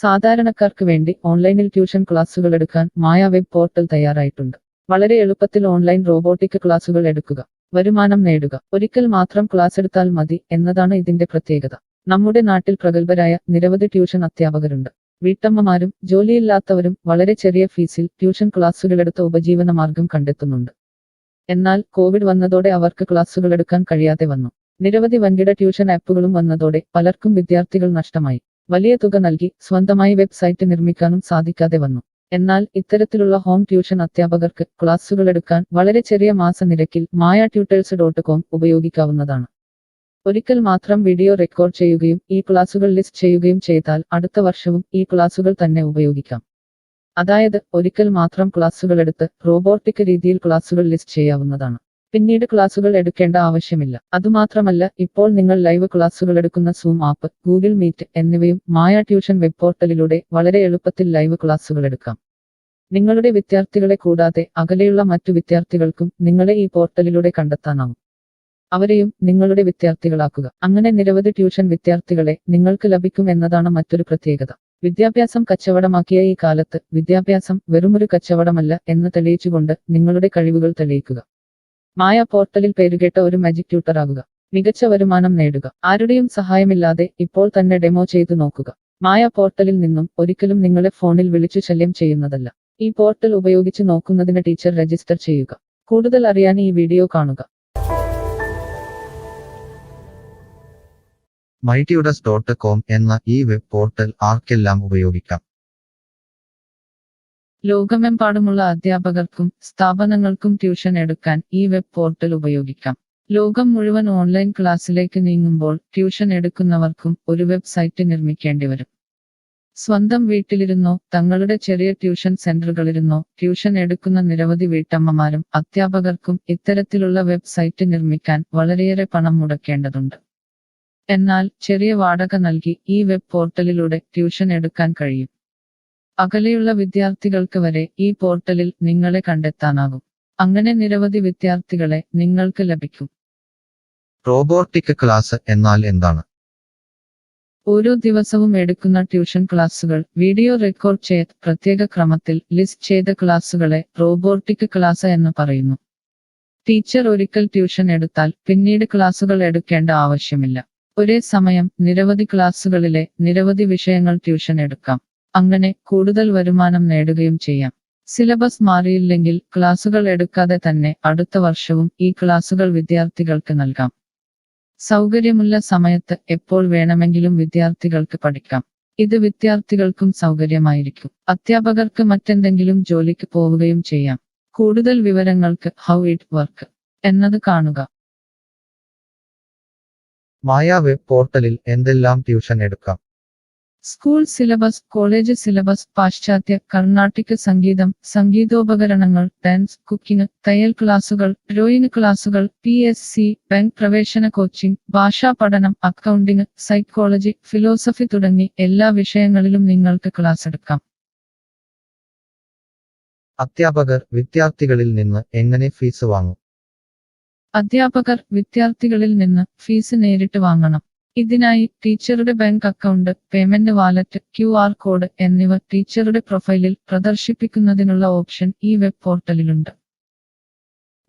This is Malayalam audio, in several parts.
സാധാരണക്കാർക്ക് വേണ്ടി ഓൺലൈനിൽ ട്യൂഷൻ ക്ലാസുകൾ എടുക്കാൻ മായ വെബ് പോർട്ടൽ തയ്യാറായിട്ടുണ്ട്. വളരെ എളുപ്പത്തിൽ ഓൺലൈൻ റോബോട്ടിക് ക്ലാസുകൾ എടുക്കുക, വരുമാനം നേടുക. ഒരിക്കൽ മാത്രം ക്ലാസ് എടുത്താൽ മതി എന്നതാണ് ഇതിന്റെ പ്രത്യേകത. നമ്മുടെ നാട്ടിൽ പ്രഗത്ഭരായ നിരവധി ട്യൂഷൻ അധ്യാപകരുണ്ട്. വീട്ടമ്മമാരും ജോലിയില്ലാത്തവരും വളരെ ചെറിയ ഫീസിൽ ട്യൂഷൻ ക്ലാസുകളെടുത്ത് ഉപജീവന മാർഗം കണ്ടെത്തുന്നുണ്ട്. എന്നാൽ കോവിഡ് വന്നതോടെ അവർക്ക് ക്ലാസുകൾ എടുക്കാൻ കഴിയാതെ വന്നു. നിരവധി വൻകിട ട്യൂഷൻ ആപ്പുകളും വന്നതോടെ പലർക്കും വിദ്യാർത്ഥികൾ നഷ്ടമായി. വലിയ തുക നൽകി സ്വന്തമായി വെബ്സൈറ്റ് നിർമ്മിക്കാനും സാധിക്കാതെ വന്നു. എന്നാൽ ഇത്തരത്തിലുള്ള ഹോം ട്യൂഷൻ അധ്യാപകർക്ക് ക്ലാസുകൾ എടുക്കാൻ വളരെ ചെറിയ മാസ നിരക്കിൽ mayatutors.com ഉപയോഗിക്കാവുന്നതാണ്. ഒരിക്കൽ മാത്രം വീഡിയോ റെക്കോർഡ് ചെയ്യുകയും ഈ ക്ലാസുകൾ ലിസ്റ്റ് ചെയ്യുകയും ചെയ്താൽ അടുത്ത വർഷവും ഈ ക്ലാസുകൾ തന്നെ ഉപയോഗിക്കാം. അതായത് ഒരിക്കൽ മാത്രം ക്ലാസുകൾ എടുത്ത് റോബോട്ടിക് രീതിയിൽ ക്ലാസുകൾ ലിസ്റ്റ് ചെയ്യാവുന്നതാണ്. പിന്നീട് ക്ലാസുകൾ എടുക്കേണ്ട ആവശ്യമില്ല. അതുമാത്രമല്ല, ഇപ്പോൾ നിങ്ങൾ ലൈവ് ക്ലാസുകൾ എടുക്കുന്ന സൂം ആപ്പ്, ഗൂഗിൾ മീറ്റ് എന്നിവയും മായ ട്യൂഷൻ വെബ് പോർട്ടലിലൂടെ വളരെ എളുപ്പത്തിൽ ലൈവ് ക്ലാസുകൾ എടുക്കാം. നിങ്ങളുടെ വിദ്യാർത്ഥികളെ കൂടാതെ അകലെയുള്ള മറ്റു വിദ്യാർത്ഥികൾക്കും നിങ്ങളെ ഈ പോർട്ടലിലൂടെ കണ്ടെത്താനാവും. അവരെയും നിങ്ങളുടെ വിദ്യാർത്ഥികളാക്കുക. അങ്ങനെ നിരവധി ട്യൂഷൻ വിദ്യാർത്ഥികളെ നിങ്ങൾക്ക് ലഭിക്കും എന്നതാണ് മറ്റൊരു പ്രത്യേകത. വിദ്യാഭ്യാസം കച്ചവടമാക്കിയ ഈ കാലത്ത് വിദ്യാഭ്യാസം വെറുമൊരു കച്ചവടമല്ല എന്ന് തെളിയിച്ചുകൊണ്ട് നിങ്ങളുടെ കഴിവുകൾ തെളിയിക്കുക. മായ പോർട്ടലിൽ പേരുകേട്ട ഒരു മാജിക് ട്യൂട്ടർ ആകുക. മികച്ച വരുമാനം നേടുക. ആരുടെയും സഹായമില്ലാതെ ഇപ്പോൾ തന്നെ ഡെമോ ചെയ്തു നോക്കുക. മായ പോർട്ടലിൽ നിന്നും ഒരിക്കലും നിങ്ങളെ ഫോണിൽ വിളിച്ചു ശല്യം ചെയ്യുന്നതല്ല. ഈ പോർട്ടൽ ഉപയോഗിച്ച് നോക്കുന്നതിന് ടീച്ചർ രജിസ്റ്റർ ചെയ്യുക. കൂടുതൽ അറിയാൻ ഈ വീഡിയോ കാണുക. vyttila.com എന്ന ഈ വെബ് പോർട്ടൽ ആർക്കെല്ലാം ഉപയോഗിക്കാം? ലോകമെമ്പാടുമുള്ള അധ്യാപകർക്കും സ്ഥാപനങ്ങൾക്കും ട്യൂഷൻ എടുക്കാൻ ഈ വെബ് പോർട്ടൽ ഉപയോഗിക്കാം. ലോകം മുഴുവൻ ഓൺലൈൻ ക്ലാസ്സിലേക്ക് നീങ്ങുമ്പോൾ ട്യൂഷൻ എടുക്കുന്നവർക്കും ഒരു വെബ്സൈറ്റ് നിർമ്മിക്കേണ്ടി വരും. സ്വന്തം വീട്ടിലിരുന്നോ തങ്ങളുടെ ചെറിയ ട്യൂഷൻ സെന്ററുകളിലിരുന്നോ ട്യൂഷൻ എടുക്കുന്ന നിരവധി വീട്ടമ്മമാരും അധ്യാപകർക്കും ഇത്തരത്തിലുള്ള വെബ്സൈറ്റ് നിർമ്മിക്കാൻ വളരെയേറെ പണം മുടക്കേണ്ടതുണ്ട്. എന്നാൽ ചെറിയ വാടക നൽകി ഈ വെബ് പോർട്ടലിലൂടെ ട്യൂഷൻ എടുക്കാൻ കഴിയും. അകലെയുള്ള വിദ്യാർത്ഥികൾക്ക് വരെ ഈ പോർട്ടലിൽ നിങ്ങളെ കണ്ടെത്താനാകും. അങ്ങനെ നിരവധി വിദ്യാർത്ഥികളെ നിങ്ങൾക്ക് ലഭിക്കും. റോബോട്ടിക് ക്ലാസ് എന്നാൽ എന്താണ്? ഓരോ ദിവസവും എടുക്കുന്ന ട്യൂഷൻ ക്ലാസുകൾ വീഡിയോ റെക്കോർഡ് ചെയ്ത് പ്രത്യേക ക്രമത്തിൽ ലിസ്റ്റ് ചെയ്ത ക്ലാസുകളെ റോബോട്ടിക് ക്ലാസ് എന്ന് പറയുന്നു. ടീച്ചർ ഒരിക്കൽ ട്യൂഷൻ എടുത്താൽ പിന്നീട് ക്ലാസുകൾ എടുക്കേണ്ട ആവശ്യമില്ല. ഒരേ സമയം നിരവധി ക്ലാസുകളിലെ നിരവധി വിഷയങ്ങൾ ട്യൂഷൻ എടുക്കാം. അങ്ങനെ കൂടുതൽ വരുമാനം നേടുകയും ചെയ്യാം. സിലബസ് മാറിയില്ലെങ്കിൽ ക്ലാസുകൾ എടുക്കാതെ തന്നെ അടുത്ത വർഷവും ഈ ക്ലാസുകൾ വിദ്യാർത്ഥികൾക്ക് നൽകാം. സൗകര്യമുള്ള സമയത്ത് എപ്പോൾ വേണമെങ്കിലും വിദ്യാർത്ഥികൾക്ക് പഠിക്കാം. ഇത് വിദ്യാർത്ഥികൾക്കും സൗകര്യമായിരിക്കും. അധ്യാപകർക്ക് മറ്റെന്തെങ്കിലും ജോലിക്ക് പോവുകയും ചെയ്യാം. കൂടുതൽ വിവരങ്ങൾക്ക് ഹൗ ഇറ്റ് വർക്ക് എന്നത് കാണുക. മായ വെബ് പോർട്ടലിൽ എന്തെല്ലാം ട്യൂഷൻ എടുക്കാം? സ്കൂൾ സിലബസ്, കോളേജ് സിലബസ്, പാശ്ചാത്യ, കർണാട്ടിക് സംഗീതം, സംഗീതോപകരണങ്ങൾ, ഡാൻസ്, കുക്കിംഗ്, തയ്യൽ ക്ലാസുകൾ, ഡ്രോയിങ് ക്ലാസുകൾ, PSC, ബാങ്ക് പ്രവേശന കോച്ചിംഗ്, ഭാഷാ പഠനം, അക്കൗണ്ടിംഗ്, സൈക്കോളജി, ഫിലോസഫി തുടങ്ങി എല്ലാ വിഷയങ്ങളിലും നിങ്ങൾക്ക് ക്ലാസ് എടുക്കാം. അധ്യാപകർ വിദ്യാർത്ഥികളിൽ നിന്ന് എങ്ങനെ ഫീസ് വാങ്ങും? അധ്യാപകർ വിദ്യാർത്ഥികളിൽ നിന്ന് ഫീസ് നേരിട്ട് വാങ്ങണം. ഇതിനായി ടീച്ചറുടെ bank account, payment wallet, QR code എന്നിവ ടീച്ചറുടെ പ്രൊഫൈലിൽ പ്രദർശിപ്പിക്കുന്നതിനുള്ള ഓപ്ഷൻ ഈ വെബ് പോർട്ടലിലുണ്ട്.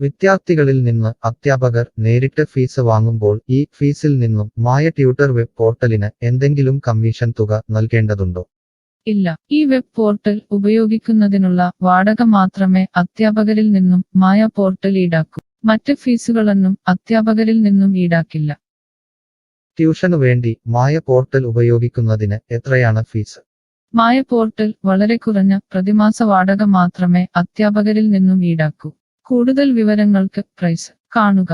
വിദ്യാർത്ഥികളിൽ നിന്ന് അധ്യാപകർ നേരിട്ട് ഫീസ് വാങ്ങുമ്പോൾ ഈ ഫീസിൽ നിന്നും മായ ട്യൂട്ടർ വെബ് പോർട്ടലിന് എന്തെങ്കിലും കമ്മീഷൻ തുക നൽകേണ്ടതുണ്ടോ? ഇല്ല. ഈ വെബ് പോർട്ടൽ ഉപയോഗിക്കുന്നതിനുള്ള വാടക മാത്രമേ അധ്യാപകരിൽ നിന്നും മായ പോർട്ടൽ ഈടാക്കൂ. മറ്റ് ഫീസുകളൊന്നും അധ്യാപകരിൽ നിന്നും ഈടാക്കില്ല. ട്യൂഷനു വേണ്ടി മായ പോർട്ടൽ ഉപയോഗിക്കുന്നതിന് എത്രയാണ് ഫീസ്? മായ പോർട്ടൽ വളരെ കുറഞ്ഞ പ്രതിമാസ വാടക മാത്രമേ അധ്യാപകരിൽ നിന്നും ഈടാക്കൂ. കൂടുതൽ വിവരങ്ങൾക്ക് പ്രൈസ് കാണുക.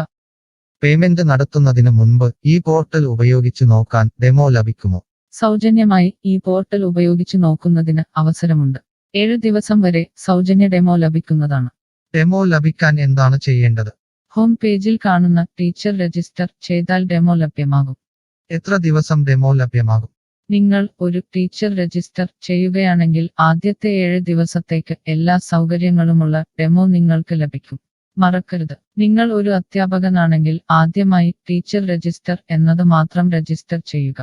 പേയ്മെന്റ് നടത്തുന്നതിന് മുൻപ് ഈ പോർട്ടൽ ഉപയോഗിച്ചു നോക്കാൻ ഡെമോ ലഭിക്കുമോ? സൗജന്യമായി ഈ പോർട്ടൽ ഉപയോഗിച്ചു നോക്കുന്നതിന് അവസരമുണ്ട്. 7 ദിവസം വരെ സൗജന്യ ഡെമോ ലഭിക്കുന്നതാണ്. ഡെമോ ലഭിക്കാൻ എന്താണ് ചെയ്യേണ്ടത്? ഹോം പേജിൽ കാണുന്ന ടീച്ചർ രജിസ്റ്റർ ചെയ്താൽ ഡെമോ ലഭ്യമാകും. എത്ര ദിവസം ഡെമോ ലഭ്യമാകും? നിങ്ങൾ ഒരു ടീച്ചർ രജിസ്റ്റർ ചെയ്യുകയാണെങ്കിൽ ആദ്യത്തെ 7 ദിവസത്തേക്ക് എല്ലാ സൗകര്യങ്ങളുമുള്ള ഡെമോ നിങ്ങൾക്ക് ലഭിക്കും. മറക്കരുത്, നിങ്ങൾ ഒരു അധ്യാപകനാണെങ്കിൽ ആദ്യമായി ടീച്ചർ രജിസ്റ്റർ എന്നത് മാത്രം രജിസ്റ്റർ ചെയ്യുക.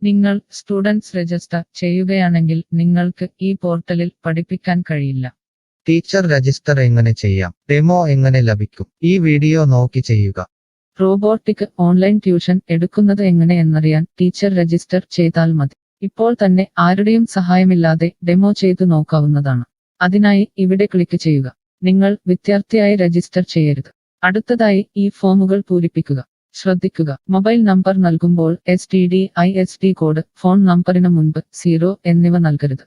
നിങ്ങൾ സ്റ്റുഡൻസ് രജിസ്റ്റർ ചെയ്യുകയാണെങ്കിൽ നിങ്ങൾക്ക് ഈ പോർട്ടലിൽ പഠിപ്പിക്കാൻ കഴിയില്ല. ടീച്ചർ രജിസ്റ്റർ എങ്ങനെ ചെയ്യാം? ഡെമോ എങ്ങനെ ലഭിക്കും? ഈ വീഡിയോ നോക്കി ചെയ്യുക. റോബോട്ടിക് ഓൺലൈൻ ട്യൂഷൻ എടുക്കുന്നത് എങ്ങനെ എന്നറിയാൻ ടീച്ചർ രജിസ്റ്റർ ചെയ്താൽ മതി. ഇപ്പോൾ തന്നെ ആരുടെയും സഹായമില്ലാതെ ഡെമോ ചെയ്തു നോക്കാവുന്നതാണ്. അതിനായി ഇവിടെ ക്ലിക്ക് ചെയ്യുക. നിങ്ങൾ വിദ്യാർത്ഥിയായി രജിസ്റ്റർ ചെയ്യരുത്. അടുത്തതായി ഈ ഫോമുകൾ പൂരിപ്പിക്കുക. ശ്രദ്ധിക്കുക, മൊബൈൽ നമ്പർ നൽകുമ്പോൾ STD/ISD കോഡ്, ഫോൺ നമ്പറിന് മുൻപ് 0 എന്നിവ നൽകരുത്.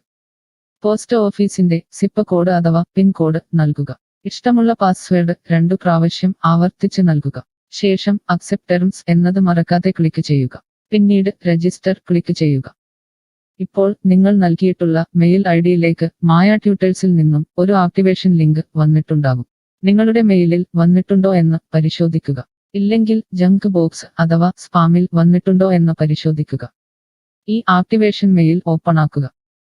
പോസ്റ്റ് ഓഫീസിന്റെ സിപ്പ് കോഡ് അഥവാ പിൻ കോഡ് നൽകുക. ഇഷ്ടമുള്ള പാസ്വേഡ് 2 പ്രാവശ്യം ആവർത്തിച്ച് നൽകുക. ശേഷം അക്സെപ്റ്റ് ടേംസ് എന്നത് മറക്കാതെ ക്ലിക്ക് ചെയ്യുക. പിന്നീട് രജിസ്റ്റർ ക്ലിക്ക് ചെയ്യുക. ഇപ്പോൾ നിങ്ങൾ നൽകിയിട്ടുള്ള മെയിൽ ഐഡിയിലേക്ക് മായ ട്യൂട്ടേഴ്സിൽ നിന്നും ഒരു ആക്ടിവേഷൻ ലിങ്ക് വന്നിട്ടുണ്ടാകും. നിങ്ങളുടെ മെയിലിൽ വന്നിട്ടുണ്ടോ എന്ന് പരിശോധിക്കുക. ഇല്ലെങ്കിൽ ജങ്ക് ബോക്സ് അഥവാ സ്പാമിൽ വന്നിട്ടുണ്ടോ എന്ന് പരിശോധിക്കുക. ഈ ആക്ടിവേഷൻ മെയിൽ ഓപ്പൺ ആക്കുക.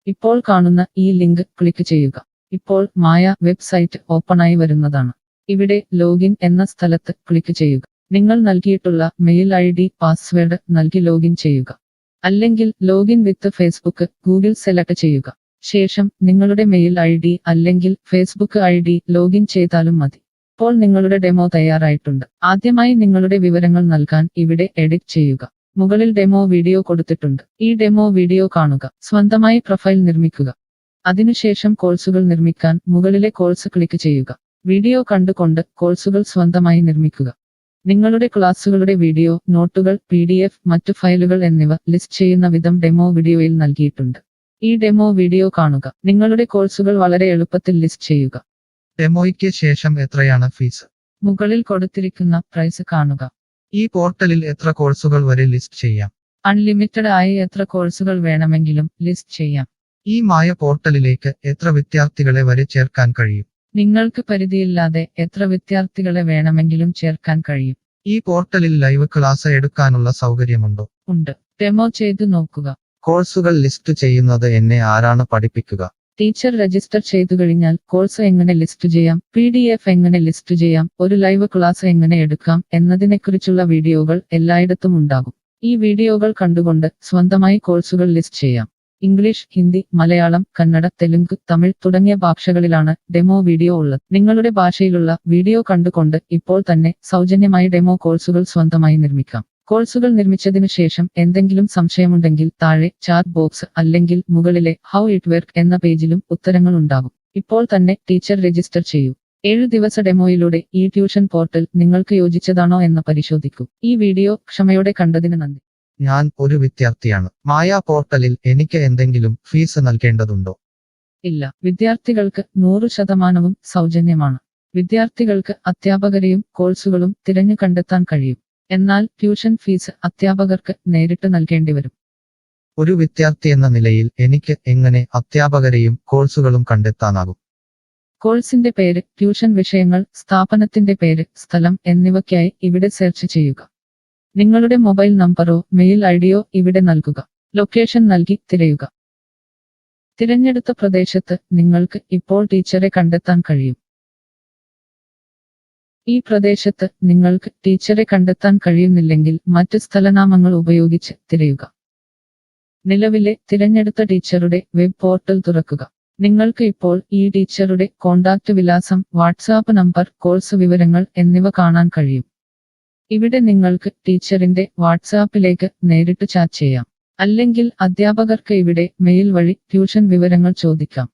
ഇപ്പോൾ കാണുന്ന ഈ ലിങ്ക് ക്ലിക്ക് ചെയ്യുക. ഇപ്പോൾ മായ വെബ്സൈറ്റ് ഓപ്പണായി വരുന്നതാണ്. ഇവിടെ ലോഗിൻ എന്ന സ്ഥലത്ത് ക്ലിക്ക് ചെയ്യുക. നിങ്ങൾ നൽകിയിട്ടുള്ള മെയിൽ ID, പാസ്വേഡ് നൽകി ലോഗിൻ ചെയ്യുക. അല്ലെങ്കിൽ ലോഗിൻ വിത്ത് ഫേസ്ബുക്ക്, ഗൂഗിൾ സെലക്ട് ചെയ്യുക. ശേഷം നിങ്ങളുടെ മെയിൽ ID അല്ലെങ്കിൽ ഫേസ്ബുക്ക് ID ലോഗിൻ ചെയ്താലും മതി. ഇപ്പോൾ നിങ്ങളുടെ ഡെമോ തയ്യാറായിട്ടുണ്ട്. ആദ്യമായി നിങ്ങളുടെ വിവരങ്ങൾ നൽകാൻ ഇവിടെ എഡിറ്റ് ചെയ്യുക. മുകളിൽ ഡെമോ വീഡിയോ കൊടുത്തിട്ടുണ്ട്. ഈ ഡെമോ വീഡിയോ കാണുക. സ്വന്തമായി പ്രൊഫൈൽ നിർമ്മിക്കുക. അതിനുശേഷം കോഴ്സുകൾ നിർമ്മിക്കാൻ മുകളിലെ കോഴ്സ് ക്ലിക്ക് ചെയ്യുക. വീഡിയോ കണ്ടുകൊണ്ട് കോഴ്സുകൾ സ്വന്തമായി നിർമ്മിക്കുക. നിങ്ങളുടെ ക്ലാസുകളുടെ വീഡിയോ, നോട്ടുകൾ, PDF, മറ്റു ഫയലുകൾ എന്നിവ ലിസ്റ്റ് ചെയ്യുന്ന വിധം ഡെമോ വീഡിയോയിൽ നൽകിയിട്ടുണ്ട്. ഈ ഡെമോ വീഡിയോ കാണുക. നിങ്ങളുടെ കോഴ്സുകൾ വളരെ എളുപ്പത്തിൽ ലിസ്റ്റ് ചെയ്യുക. ഡെമോയ്ക്ക് ശേഷം എത്രയാണ് ഫീസ്? മുകളിൽ കൊടുത്തിരിക്കുന്ന പ്രൈസ് കാണുക. ഈ പോർട്ടലിൽ എത്ര കോഴ്സുകൾ വരെ ലിസ്റ്റ് ചെയ്യാം? അൺലിമിറ്റഡ് ആയി എത്ര കോഴ്സുകൾ വേണമെങ്കിലും ലിസ്റ്റ് ചെയ്യാം. ഈ മായ പോർട്ടലിലേക്ക് എത്ര വിദ്യാർത്ഥികളെ വരെ ചേർക്കാൻ കഴിയും? നിങ്ങൾക്ക് പരിധിയില്ലാതെ എത്ര വിദ്യാർത്ഥികളെ വേണമെങ്കിലും ചേർക്കാൻ കഴിയും. ഈ പോർട്ടലിൽ ലൈവ് ക്ലാസ് എടുക്കാനുള്ള സൗകര്യമുണ്ടോ? ഉണ്ട്. ഡെമോ ചെയ്തു നോക്കുക. കോഴ്സുകൾ ലിസ്റ്റ് ചെയ്യുന്നത് എന്നെ ആരാണ് പഠിപ്പിക്കുക? ടീച്ചർ രജിസ്റ്റർ ചെയ്തു കഴിഞ്ഞാൽ കോഴ്സ് എങ്ങനെ ലിസ്റ്റ് ചെയ്യാം, PDF എങ്ങനെ ലിസ്റ്റ് ചെയ്യാം, ഒരു ലൈവ് ക്ലാസ് എങ്ങനെ എടുക്കാം എന്നതിനെക്കുറിച്ചുള്ള വീഡിയോകൾ എല്ലായിടത്തും ഉണ്ടാകും. ഈ വീഡിയോകൾ കണ്ടുകൊണ്ട് സ്വന്തമായി കോഴ്സുകൾ ലിസ്റ്റ് ചെയ്യാം. ഇംഗ്ലീഷ്, ഹിന്ദി, മലയാളം, കന്നഡ, തെലുങ്ക്, തമിഴ് തുടങ്ങിയ ഭാഷകളിലാണ് ഡെമോ വീഡിയോ ഉള്ളത്. നിങ്ങളുടെ ഭാഷയിലുള്ള വീഡിയോ കണ്ടുകൊണ്ട് ഇപ്പോൾ തന്നെ സൗജന്യമായി ഡെമോ കോഴ്സുകൾ സ്വന്തമായി നിർമ്മിക്കാം. കോഴ്സുകൾ നിർമ്മിച്ചതിനു ശേഷം എന്തെങ്കിലും സംശയമുണ്ടെങ്കിൽ താഴെ ചാറ്റ് ബോക്സ് അല്ലെങ്കിൽ മുകളിലെ ഹൗ ഇറ്റ് വർക്ക് എന്ന പേജിലും ഉത്തരങ്ങൾ ഉണ്ടാകും. ഇപ്പോൾ തന്നെ ടീച്ചർ രജിസ്റ്റർ ചെയ്യൂ. 7 ദിവസ ഡെമോയിലൂടെ ഈ ട്യൂഷൻ പോർട്ടൽ നിങ്ങൾക്ക് യോജിച്ചതാണോ എന്ന് പരിശോധിക്കൂ. ഈ വീഡിയോ ക്ഷമയോടെ കണ്ടതിന് നന്ദി. ഞാൻ ഒരു വിദ്യാർത്ഥിയാണ്. മായ പോർട്ടലിൽ എനിക്ക് എന്തെങ്കിലും ഫീസ് നൽകേണ്ടതുണ്ടോ? ഇല്ല. വിദ്യാർത്ഥികൾക്ക് 100% സൗജന്യമാണ്. വിദ്യാർത്ഥികൾക്ക് അധ്യാപകരെയും കോഴ്സുകളും തിരഞ്ഞു കണ്ടെത്താൻ കഴിയും. എന്നാൽ ട്യൂഷൻ ഫീസ് അധ്യാപകർക്ക് നേരിട്ട് നൽകേണ്ടി വരും. ഒരു വിദ്യാർത്ഥി എന്ന നിലയിൽ എനിക്ക് എങ്ങനെ അധ്യാപകരെയും കോഴ്സുകളും കണ്ടെത്താനാകും? കോഴ്സിന്റെ പേര്, ട്യൂഷൻ വിഷയങ്ങൾ, സ്ഥാപനത്തിന്റെ പേര്, സ്ഥലം എന്നിവയ്ക്കായി ഇവിടെ സെർച്ച് ചെയ്യുക. നിങ്ങളുടെ മൊബൈൽ നമ്പറോ മെയിൽ ഐഡിയോ ഇവിടെ നൽകുക. ലൊക്കേഷൻ നൽകി തിരയുക. തിരഞ്ഞെടുത്ത പ്രദേശത്ത് നിങ്ങൾക്ക് ഇപ്പോൾ ടീച്ചറെ കണ്ടെത്താൻ കഴിയും. ഈ പ്രദേശത്ത് നിങ്ങൾക്ക് ടീച്ചറെ കണ്ടെത്താൻ കഴിയുന്നില്ലെങ്കിൽ മറ്റ് സ്ഥലനാമങ്ങൾ ഉപയോഗിച്ച് തിരയുക. നിലവിലെ തിരഞ്ഞെടുത്ത ടീച്ചറുടെ വെബ് പോർട്ടൽ തുറക്കുക. നിങ്ങൾക്ക് ഇപ്പോൾ ഈ ടീച്ചറുടെ കോൺടാക്റ്റ് വിലാസം, വാട്സാപ്പ് നമ്പർ, കോഴ്സ് വിവരങ്ങൾ എന്നിവ കാണാൻ കഴിയും. ഇവിടെ നിങ്ങൾക്ക് ടീച്ചറിന്റെ വാട്സാപ്പിലേക്ക് നേരിട്ട് ചാറ്റ് ചെയ്യാം. അല്ലെങ്കിൽ അധ്യാപകർക്ക് ഇവിടെ മെയിൽ വഴി ട്യൂഷൻ വിവരങ്ങൾ ചോദിക്കാം.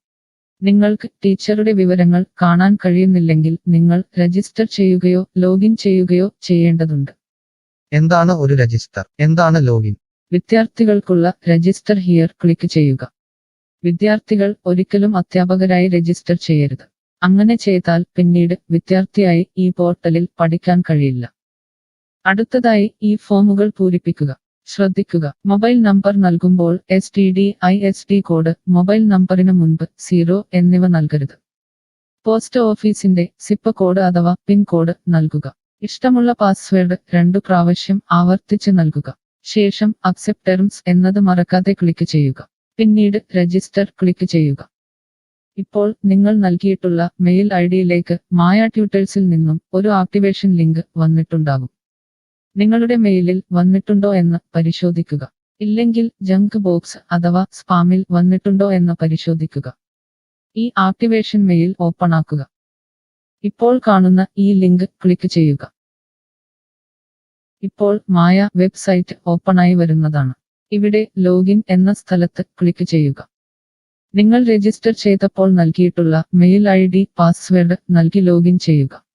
നിങ്ങൾക്ക് ടീച്ചറുടെ വിവരങ്ങൾ കാണാൻ കഴിയുന്നില്ലെങ്കിൽ നിങ്ങൾ രജിസ്റ്റർ ചെയ്യുകയോ ലോഗിൻ ചെയ്യുകയോ ചെയ്യേണ്ടതുണ്ട്. എന്താണ് ഒരു രജിസ്റ്റർ? എന്താണ് ലോഗിൻ? വിദ്യാർത്ഥികൾക്കുള്ള രജിസ്റ്റർ ഹിയർ ക്ലിക്ക് ചെയ്യുക. വിദ്യാർത്ഥികൾ ഒരിക്കലും അധ്യാപകരായി രജിസ്റ്റർ ചെയ്യരുത്. അങ്ങനെ ചെയ്താൽ പിന്നീട് വിദ്യാർത്ഥിയായി ഈ പോർട്ടലിൽ പഠിക്കാൻ കഴിയില്ല. അടുത്തതായി ഈ ഫോമുകൾ പൂരിപ്പിക്കുക. ശ്രദ്ധിക്കുക, മൊബൈൽ നമ്പർ നൽകുമ്പോൾ STD/ISD കോഡ്, മൊബൈൽ നമ്പറിന് മുൻപ് 0 എന്നിവ നൽകരുത്. പോസ്റ്റ് ഓഫീസിന്റെ സിപ്പ് കോഡ് അഥവാ പിൻ കോഡ് നൽകുക. ഇഷ്ടമുള്ള പാസ്വേഡ് 2 പ്രാവശ്യം ആവർത്തിച്ച് നൽകുക. ശേഷം അക്സെപ്റ്റ് ടേംസ് എന്നത് മറക്കാതെ ക്ലിക്ക് ചെയ്യുക. പിന്നീട് രജിസ്റ്റർ ക്ലിക്ക് ചെയ്യുക. ഇപ്പോൾ നിങ്ങൾ നൽകിയിട്ടുള്ള മെയിൽ ഐഡിയിലേക്ക് മായ ട്യൂട്ടേഴ്സിൽ നിന്നും ഒരു ആക്ടിവേഷൻ ലിങ്ക് വന്നിട്ടുണ്ടാകും. നിങ്ങളുടെ മെയിലിൽ വന്നിട്ടുണ്ടോ എന്ന് പരിശോധിക്കുക. ഇല്ലെങ്കിൽ ജങ്ക് ബോക്സ് അഥവാ സ്പാമിൽ വന്നിട്ടുണ്ടോ എന്ന് പരിശോധിക്കുക. ഈ ആക്ടിവേഷൻ മെയിൽ ഓപ്പൺ ആക്കുക. ഇപ്പോൾ കാണുന്ന ഈ ലിങ്ക് ക്ലിക്ക് ചെയ്യുക. ഇപ്പോൾ മായ വെബ്സൈറ്റ് ഓപ്പണായി വരുന്നതാണ്. ഇവിടെ ലോഗിൻ എന്ന സ്ഥലത്ത് ക്ലിക്ക് ചെയ്യുക. നിങ്ങൾ രജിസ്റ്റർ ചെയ്തപ്പോൾ നൽകിയിട്ടുള്ള മെയിൽ ID പാസ്വേഡ് നൽകി ലോഗിൻ ചെയ്യുക.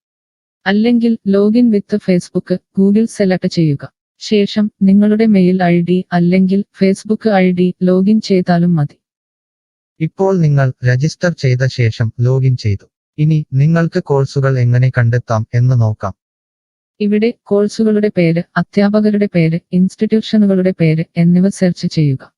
അല്ലെങ്കിൽ ലോഗിൻ വിത്ത് ഫേസ്ബുക്ക് ഗൂഗിൾ സെലക്ട് ചെയ്യുക. ശേഷം നിങ്ങളുടെ മെയിൽ ID അല്ലെങ്കിൽ ഫേസ്ബുക്ക് ID ലോഗിൻ ചെയ്താലും മതി. ഇപ്പോൾ നിങ്ങൾ രജിസ്റ്റർ ചെയ്ത ശേഷം ലോഗിൻ ചെയ്തു. ഇനി നിങ്ങൾക്ക് കോഴ്സുകൾ എങ്ങനെ കണ്ടെത്താം എന്ന് നോക്കാം. ഇവിടെ കോഴ്സുകളുടെ പേര്, അധ്യാപകരുടെ പേര്, ഇൻസ്റ്റിറ്റ്യൂഷനുകളുടെ പേര് എന്നിവ സെർച്ച് ചെയ്യുക.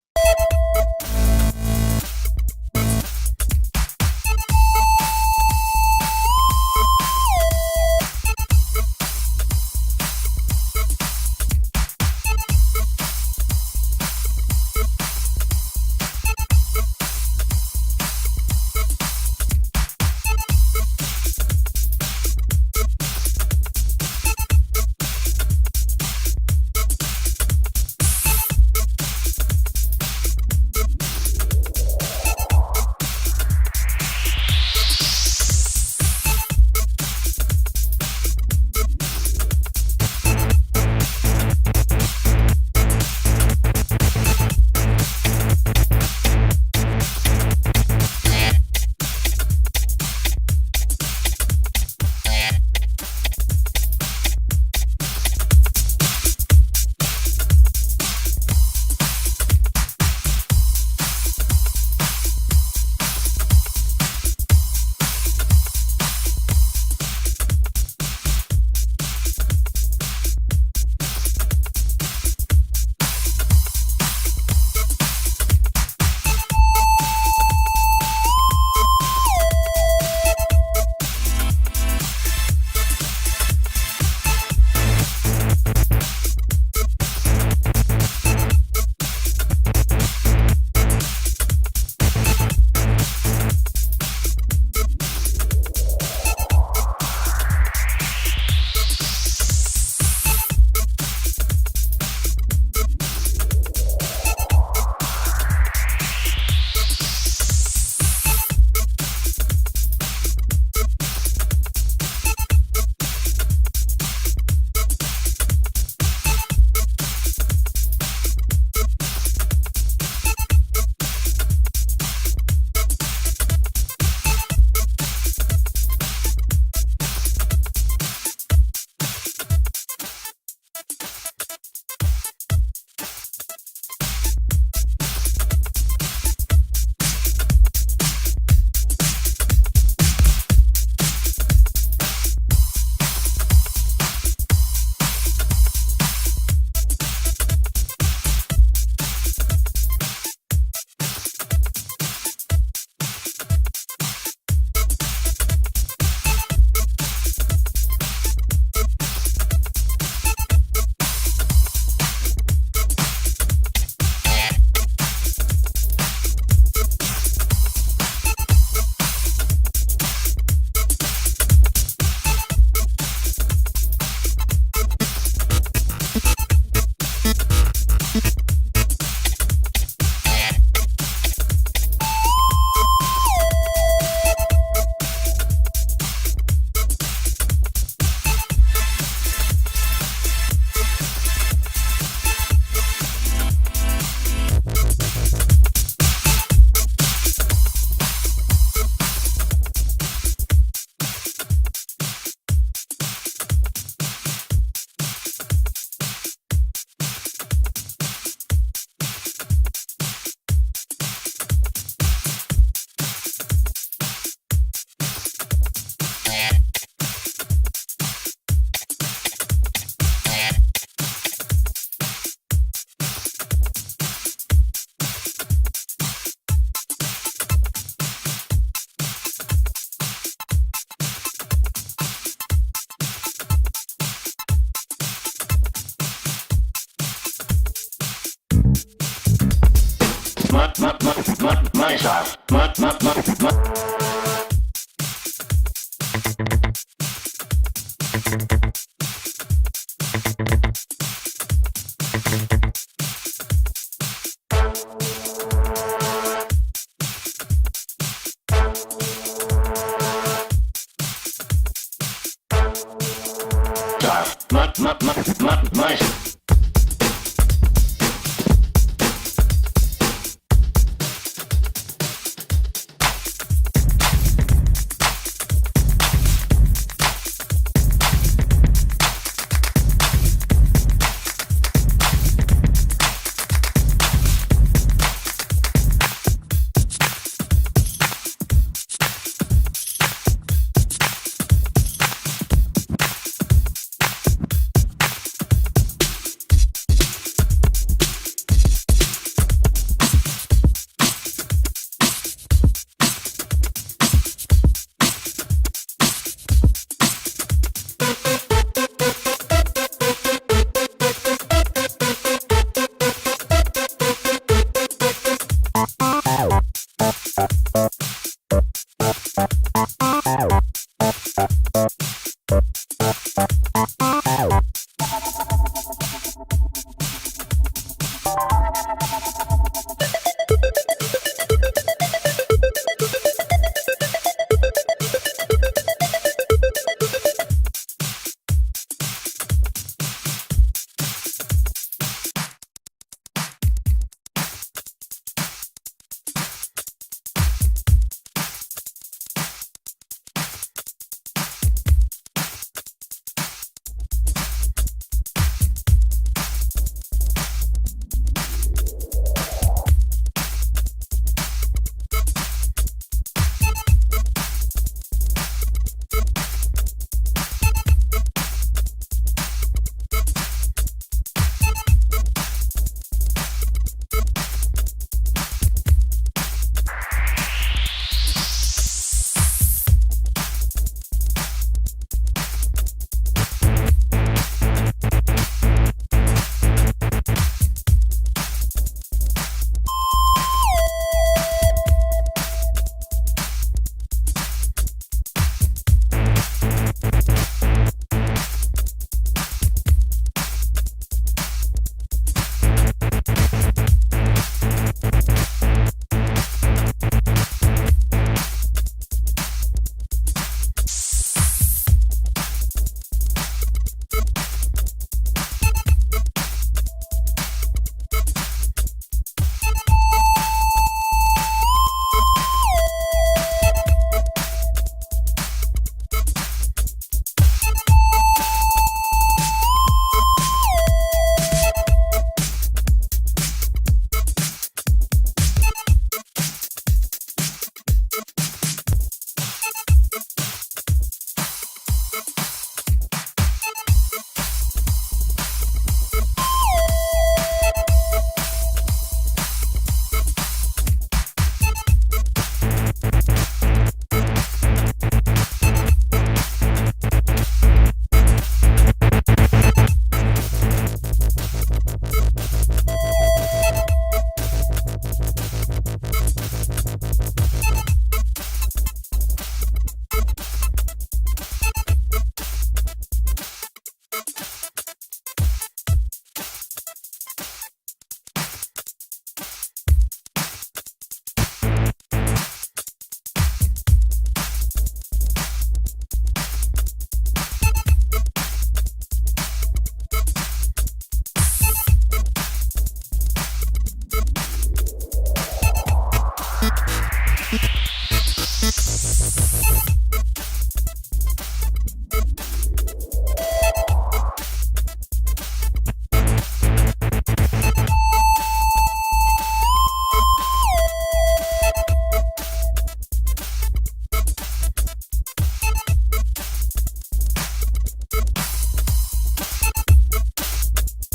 Mush.